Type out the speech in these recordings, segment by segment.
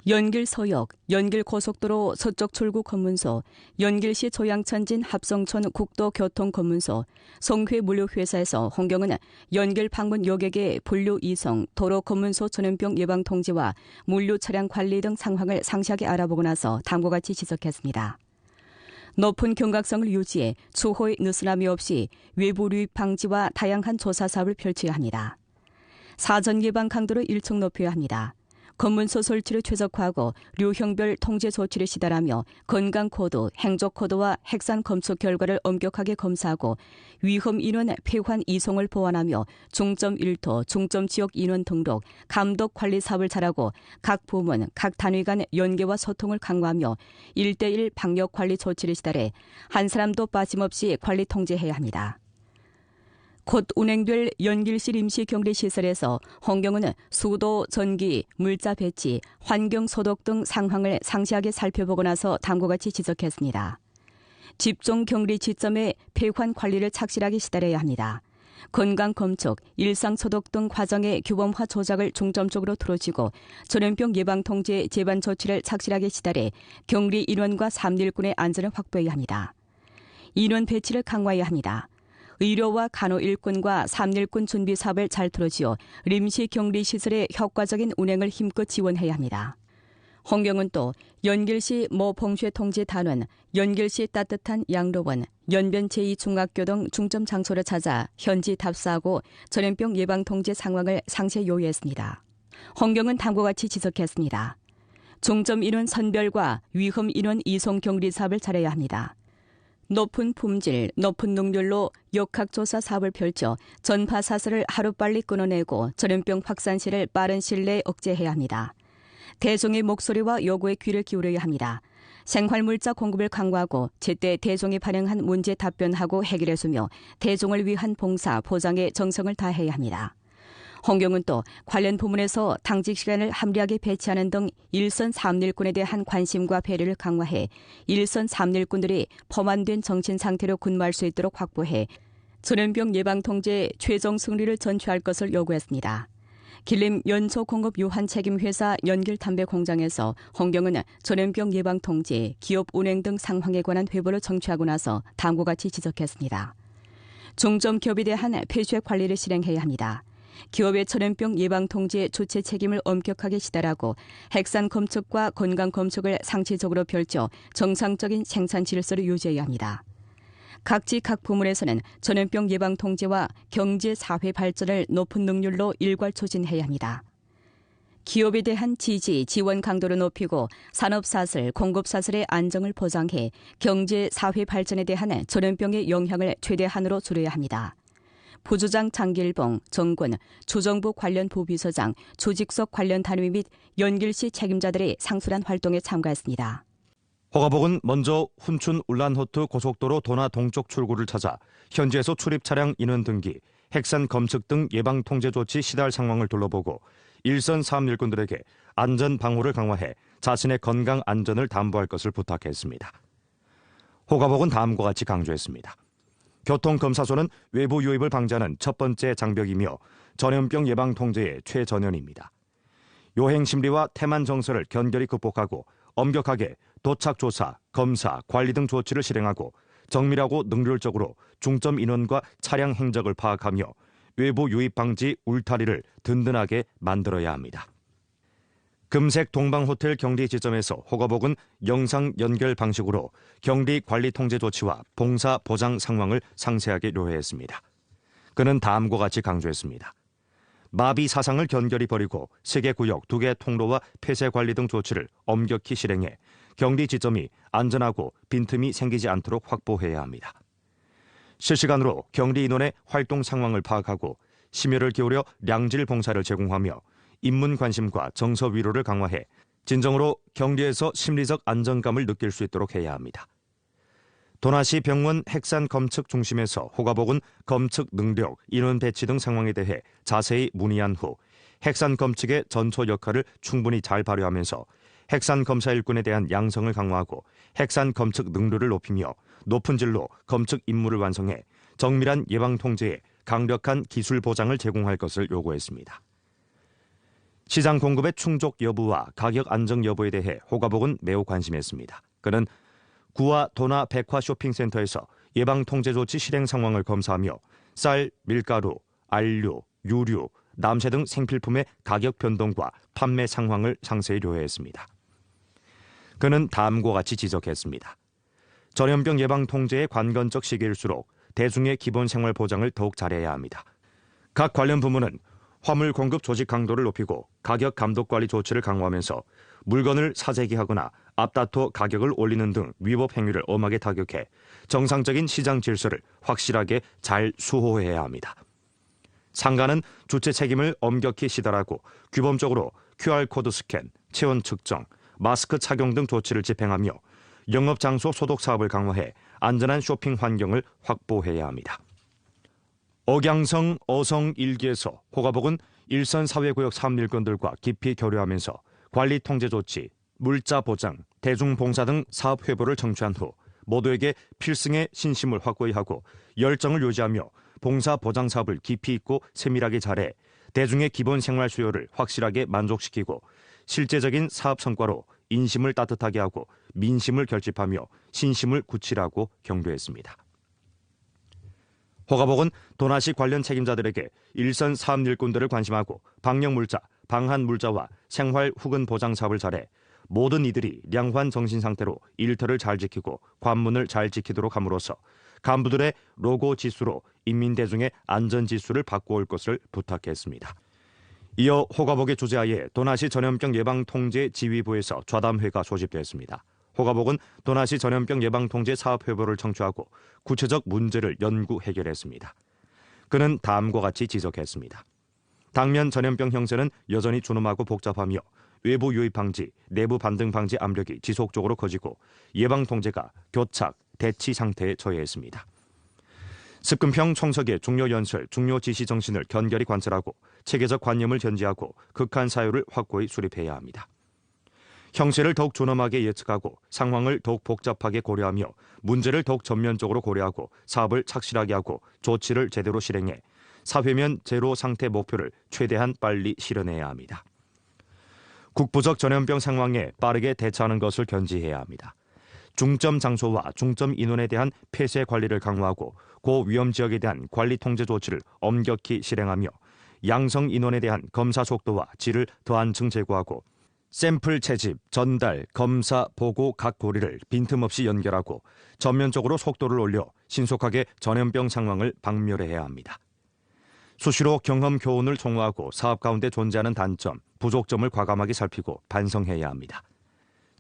연길 서역, 연길 고속도로 서쪽 출구 검문소, 연길시 조양천진 합성촌 국도교통검문소, 송회 물류회사에서 홍경은 연길 방문 여객의 분류 이송, 도로 검문소 전염병 예방 통제와 물류 차량 관리 등 상황을 상세하게 알아보고 나서 다음과 같이 지적했습니다. 높은 경각성을 유지해 추후의 느슨함이 없이 외부 유입 방지와 다양한 조사 사업을 펼쳐야 합니다. 사전 예방 강도를 일층 높여야 합니다. 검문소 설치를 최적화하고 류형별 통제 조치를 시달하며 건강코드, 행적코드와 핵산 검수 결과를 엄격하게 검사하고 위험 인원 폐환 이송을 보완하며 중점 일터, 중점 지역 인원 등록, 감독 관리 사업을 잘하고 각 부문, 각 단위 간 연계와 소통을 강화하며 1대1 방역 관리 조치를 시달해 한 사람도 빠짐없이 관리 통제해야 합니다. 곧 운행될 연길시 임시격리시설에서 홍경은 수도, 전기, 물자 배치, 환경 소독 등 상황을 상세하게 살펴보고 나서 다음과 같이 지적했습니다. 집중 격리 지점에 폐환 관리를 착실하게 시달려야 합니다. 건강 검측, 일상 소독 등 과정의 규범화 조작을 중점적으로 틀어지고 전염병 예방 통제 제반 조치를 착실하게 시달해 격리 인원과 삼일꾼의 안전을 확보해야 합니다. 인원 배치를 강화해야 합니다. 의료와 간호 일꾼과 3일꾼 준비 사업을 잘 틀어지어 임시 격리 시설의 효과적인 운행을 힘껏 지원해야 합니다. 홍경은 또 연길시 모봉쇄 통제 단원, 연길시 따뜻한 양로원, 연변 제2중학교 등 중점 장소를 찾아 현지 답사하고 전염병 예방 통제 상황을 상세히 요약했습니다. 홍경은 다음과 같이 지적했습니다. 중점 인원 선별과 위험 인원 이송 격리 사업을 잘해야 합니다. 높은 품질, 높은 능률로 역학조사 사업을 펼쳐 전파 사설을 하루빨리 끊어내고 전염병 확산 시를 빠른 시일 내에 억제해야 합니다. 대중의 목소리와 요구에 귀를 기울여야 합니다. 생활물자 공급을 강화하고 제때 대중이 발행한 문제 답변하고 해결해주며 대중을 위한 봉사, 보장에 정성을 다해야 합니다. 홍경은 또 관련 부문에서 당직 시간을 합리하게 배치하는 등 일선 3일꾼에 대한 관심과 배려를 강화해 일선 3일꾼들이 포만된 정신 상태로 근무할 수 있도록 확보해 전염병 예방 통제에 최종 승리를 전취할 것을 요구했습니다. 길림 연소 공급 유한 책임 회사 연길담배 공장에서 홍경은 전염병 예방 통제, 기업 운행 등 상황에 관한 회보를 정취하고 나서 다음과 같이 지적했습니다. 중점 기업에 대한 폐쇄 관리를 실행해야 합니다. 기업의 전염병 예방 통제 조치 책임을 엄격하게 시달하고 핵산 검측과 건강 검측을 상시적으로 펼쳐 정상적인 생산 질서를 유지해야 합니다. 각지 각 부문에서는 전염병 예방 통제와 경제 사회 발전을 높은 능률로 일괄 추진해야 합니다. 기업에 대한 지지, 지원 강도를 높이고 산업사슬, 공급사슬의 안정을 보장해 경제 사회 발전에 대한 전염병의 영향을 최대한으로 줄여야 합니다. 부주장 장길봉, 정군, 주정부 관련 부비서장, 조직석 관련 단위 및 연길시 책임자들이 상술한 활동에 참가했습니다. 허가복은 먼저 훈춘 울란호트 고속도로 도나 동쪽 출구를 찾아 현지에서 출입 차량 인원 등기, 핵산 검측 등 예방 통제 조치 시달 상황을 둘러보고 일선 3일꾼들에게 안전 방호를 강화해 자신의 건강 안전을 담보할 것을 부탁했습니다. 허가복은 다음과 같이 강조했습니다. 교통검사소는 외부 유입을 방지하는 첫 번째 장벽이며 전염병 예방 통제의 최전연입니다. 요행 심리와 태만 정서를 견결히 극복하고 엄격하게 도착 조사, 검사, 관리 등 조치를 실행하고 정밀하고 능률적으로 중점 인원과 차량 행적을 파악하며 외부 유입 방지 울타리를 든든하게 만들어야 합니다. 금색 동방호텔 격리 지점에서 허가복은 영상 연결 방식으로 격리 관리 통제 조치와 봉사 보장 상황을 상세하게 요해했습니다. 그는 다음과 같이 강조했습니다. 마비 사상을 견결히 버리고 세개 구역 2개 통로와 폐쇄 관리 등 조치를 엄격히 실행해 격리 지점이 안전하고 빈틈이 생기지 않도록 확보해야 합니다. 실시간으로 격리 인원의 활동 상황을 파악하고 심혈을 기울여 량질 봉사를 제공하며 인문 관심과 정서 위로를 강화해 진정으로 격리에서 심리적 안정감을 느낄 수 있도록 해야 합니다. 도나시 병원 핵산 검측 중심에서 허가복은 검측 능력, 인원 배치 등 상황에 대해 자세히 문의한 후 핵산 검측의 전초 역할을 충분히 잘 발휘하면서 핵산 검사 일꾼에 대한 양성을 강화하고 핵산 검측 능률을 높이며 높은 질로 검측 임무를 완성해 정밀한 예방 통제에 강력한 기술 보장을 제공할 것을 요구했습니다. 시장 공급의 충족 여부와 가격 안정 여부에 대해 호가복은 매우 관심했습니다. 그는 구와 도나 백화 쇼핑센터에서 예방통제 조치 실행 상황을 검사하며 쌀, 밀가루, 안료, 유류, 남새 등 생필품의 가격 변동과 판매 상황을 상세히 조회했습니다. 그는 다음과 같이 지적했습니다. 전염병 예방 통제의 관건적 시기일수록 대중의 기본 생활 보장을 더욱 잘해야 합니다. 각 관련 부문은 화물 공급 조직 강도를 높이고 가격 감독 관리 조치를 강화하면서 물건을 사재기하거나 앞다퉈 가격을 올리는 등 위법 행위를 엄하게 타격해 정상적인 시장 질서를 확실하게 잘 수호해야 합니다. 상가는 주체 책임을 엄격히 시달하고 규범적으로 QR코드 스캔, 체온 측정, 마스크 착용 등 조치를 집행하며 영업장소 소독 사업을 강화해 안전한 쇼핑 환경을 확보해야 합니다. 억양성 어성 1기에서 호가복은 일선 사회구역 사업일꾼들과 깊이 교류하면서 관리 통제 조치, 물자 보장, 대중봉사 등 사업 회보를 청취한 후 모두에게 필승의 신심을 확고히 하고 열정을 유지하며 봉사 보장 사업을 깊이 있고 세밀하게 잘해 대중의 기본 생활 수요를 확실하게 만족시키고 실제적인 사업 성과로 인심을 따뜻하게 하고 민심을 결집하며 신심을 굳히라고 격려했습니다. 호가복은 도나시 관련 책임자들에게 일선 사업 일꾼들을 관심하고 방역물자, 방한물자와 생활 후근 보장 사업을 잘해 모든 이들이 량환 정신 상태로 일터를 잘 지키고 관문을 잘 지키도록 함으로써 간부들의 로고 지수로 인민대중의 안전지수를 바꿔올 것을 부탁했습니다. 이어 호가복의 주재하에 도나시 전염병 예방통제 지휘부에서 좌담회가 소집됐습니다. 호가복은 도나시 전염병 예방통제 사업 회보를 청취하고 구체적 문제를 연구 해결했습니다. 그는 다음과 같이 지적했습니다. 당면 전염병 형세는 여전히 준엄하고 복잡하며 외부 유입 방지, 내부 반등 방지 압력이 지속적으로 커지고 예방 통제가 교착, 대치 상태에 처해 있습니다. 습근평 청석의 중요 연설, 중요 지시 정신을 견결히 관찰하고 체계적 관념을 견지하고 극한 사유를 확고히 수립해야 합니다. 형세를 더욱 존엄하게 예측하고 상황을 더욱 복잡하게 고려하며 문제를 더욱 전면적으로 고려하고 사업을 착실하게 하고 조치를 제대로 실행해 사회면 제로 상태 목표를 최대한 빨리 실현해야 합니다. 국부적 전염병 상황에 빠르게 대처하는 것을 견지해야 합니다. 중점 장소와 중점 인원에 대한 폐쇄 관리를 강화하고 고위험 지역에 대한 관리 통제 조치를 엄격히 실행하며 양성 인원에 대한 검사 속도와 질을 더 한층 제고하고 샘플 채집, 전달, 검사, 보고 각 고리를 빈틈없이 연결하고 전면적으로 속도를 올려 신속하게 전염병 상황을 박멸해야 합니다. 수시로 경험 교훈을 총화하고 사업 가운데 존재하는 단점, 부족점을 과감하게 살피고 반성해야 합니다.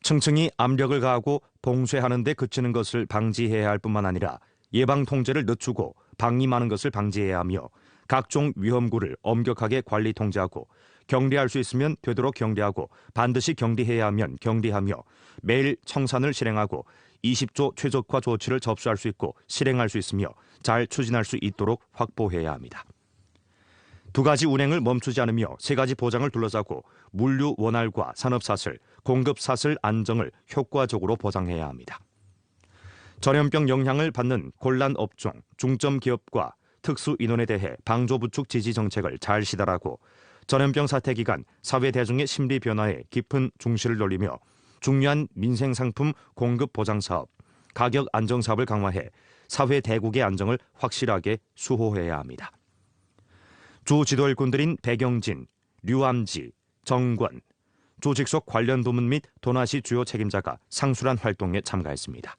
층층이 압력을 가하고 봉쇄하는 데 그치는 것을 방지해야 할 뿐만 아니라 예방 통제를 늦추고 방임하는 것을 방지해야 하며 각종 위험구를 엄격하게 관리 통제하고 경리할 수 있으면 되도록 경리하고 반드시 경리해야 하면 경리하며 매일 청산을 실행하고 20조 최적화 조치를 접수할 수 있고 실행할 수 있으며 잘 추진할 수 있도록 확보해야 합니다. 두 가지 운행을 멈추지 않으며 세 가지 보장을 둘러싸고 물류 원활과 산업사슬, 공급사슬 안정을 효과적으로 보장해야 합니다. 전염병 영향을 받는 곤란 업종, 중점 기업과 특수 인원에 대해 방조부축 지지 정책을 잘 시달하고 전염병 사태 기간 사회 대중의 심리 변화에 깊은 중시를 돌리며 중요한 민생 상품 공급 보장 사업, 가격 안정 사업을 강화해 사회 대국의 안정을 확실하게 수호해야 합니다. 주 지도 일꾼들인 백영진, 류암지, 정권, 조직 속 관련 부문 및 도나시 주요 책임자가 상술한 활동에 참가했습니다.